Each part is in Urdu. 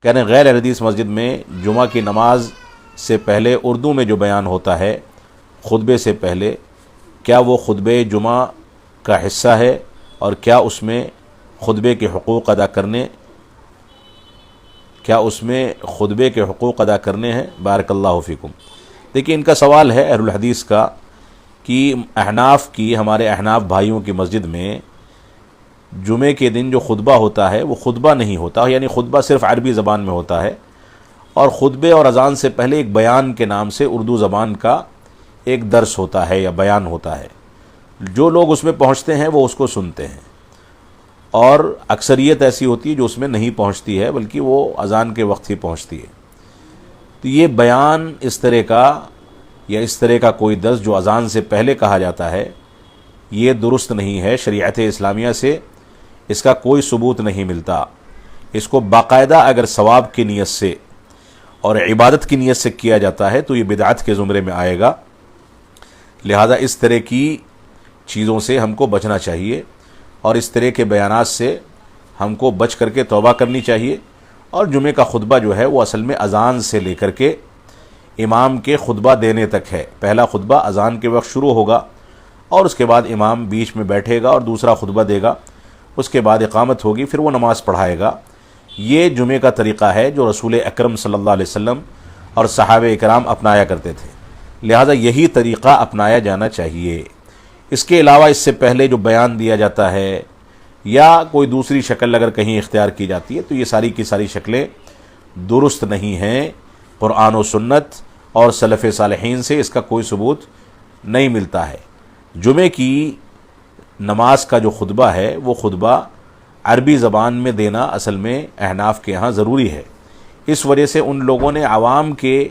کہہ رہے ہیں غیر حدیث مسجد میں جمعہ کی نماز سے پہلے اردو میں جو بیان ہوتا ہے خطبے سے پہلے، کیا وہ خطبے جمعہ کا حصہ ہے اور کیا اس میں خطبے کے حقوق ادا کرنے ہیں؟ بارک اللہ فیکم۔ دیکھیں، ان کا سوال ہے اہل الحدیث کا کہ ہمارے احناف بھائیوں کی مسجد میں جمعے کے دن جو خطبہ ہوتا ہے وہ خطبہ نہیں ہوتا، یعنی خطبہ صرف عربی زبان میں ہوتا ہے، اور خطبے اور اذان سے پہلے ایک بیان کے نام سے اردو زبان کا ایک درس ہوتا ہے یا بیان ہوتا ہے۔ جو لوگ اس میں پہنچتے ہیں وہ اس کو سنتے ہیں، اور اکثریت ایسی ہوتی ہے جو اس میں نہیں پہنچتی ہے بلکہ وہ اذان کے وقت ہی پہنچتی ہے۔ تو یہ بیان اس طرح کا کوئی درس جو اذان سے پہلے کہا جاتا ہے، یہ درست نہیں ہے۔ شریعت اسلامیہ سے اس کا کوئی ثبوت نہیں ملتا۔ اس کو باقاعدہ اگر ثواب کی نیت سے اور عبادت کی نیت سے کیا جاتا ہے تو یہ بدعت کے زمرے میں آئے گا۔ لہذا اس طرح کی چیزوں سے ہم کو بچنا چاہیے، اور اس طرح کے بیانات سے ہم کو بچ کر کے توبہ کرنی چاہیے۔ اور جمعے کا خطبہ جو ہے وہ اصل میں اذان سے لے کر کے امام کے خطبہ دینے تک ہے۔ پہلا خطبہ اذان کے وقت شروع ہوگا، اور اس کے بعد امام بیچ میں بیٹھے گا اور دوسرا خطبہ دے گا، اس کے بعد اقامت ہوگی، پھر وہ نماز پڑھائے گا۔ یہ جمعے کا طریقہ ہے جو رسول اکرم صلی اللہ علیہ وسلم اور صحابہ اکرام اپنایا کرتے تھے، لہذا یہی طریقہ اپنایا جانا چاہیے۔ اس کے علاوہ اس سے پہلے جو بیان دیا جاتا ہے یا کوئی دوسری شکل اگر کہیں اختیار کی جاتی ہے تو یہ ساری کی ساری شکلیں درست نہیں ہیں۔ قرآن و سنت اور سلف صالحین سے اس کا کوئی ثبوت نہیں ملتا ہے۔ جمعے کی نماز کا جو خطبہ ہے وہ خطبہ عربی زبان میں دینا اصل میں احناف کے ہاں ضروری ہے۔ اس وجہ سے ان لوگوں نے عوام کے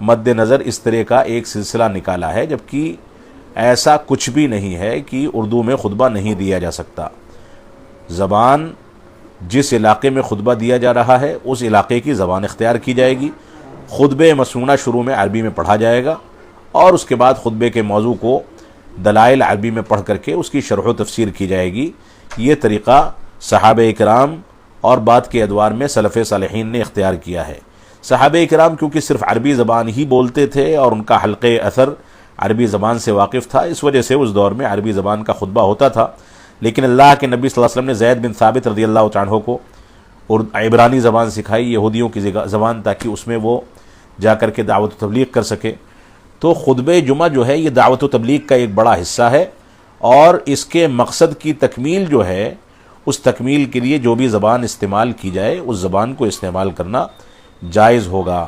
مد نظر اس طرح کا ایک سلسلہ نکالا ہے، جبکہ ایسا کچھ بھی نہیں ہے کہ اردو میں خطبہ نہیں دیا جا سکتا۔ زبان جس علاقے میں خطبہ دیا جا رہا ہے اس علاقے کی زبان اختیار کی جائے گی، خطبہ مسنونہ شروع میں عربی میں پڑھا جائے گا، اور اس کے بعد خطبے کے موضوع کو دلائل عربی میں پڑھ کر کے اس کی شرح و تفسیر کی جائے گی۔ یہ طریقہ صحابہ اکرام اور بعد کے ادوار میں سلف صالحین نے اختیار کیا ہے۔ صحابہ اکرام کیونکہ صرف عربی زبان ہی بولتے تھے اور ان کا حلقہ اثر عربی زبان سے واقف تھا، اس وجہ سے اس دور میں عربی زبان کا خطبہ ہوتا تھا۔ لیکن اللہ کے نبی صلی اللہ علیہ وسلم نے زید بن ثابت رضی اللہ تعالیٰ عنہ کو عبرانی زبان سکھائی، یہودیوں کی زبان، تاکہ اس میں وہ جا کر کے دعوت و تبلیغ کر سکے۔ تو خطبہ جمعہ جو ہے یہ دعوت و تبلیغ کا ایک بڑا حصہ ہے، اور اس کے مقصد کی تکمیل جو ہے، اس تکمیل کے لیے جو بھی زبان استعمال کی جائے اس زبان کو استعمال کرنا جائز ہوگا۔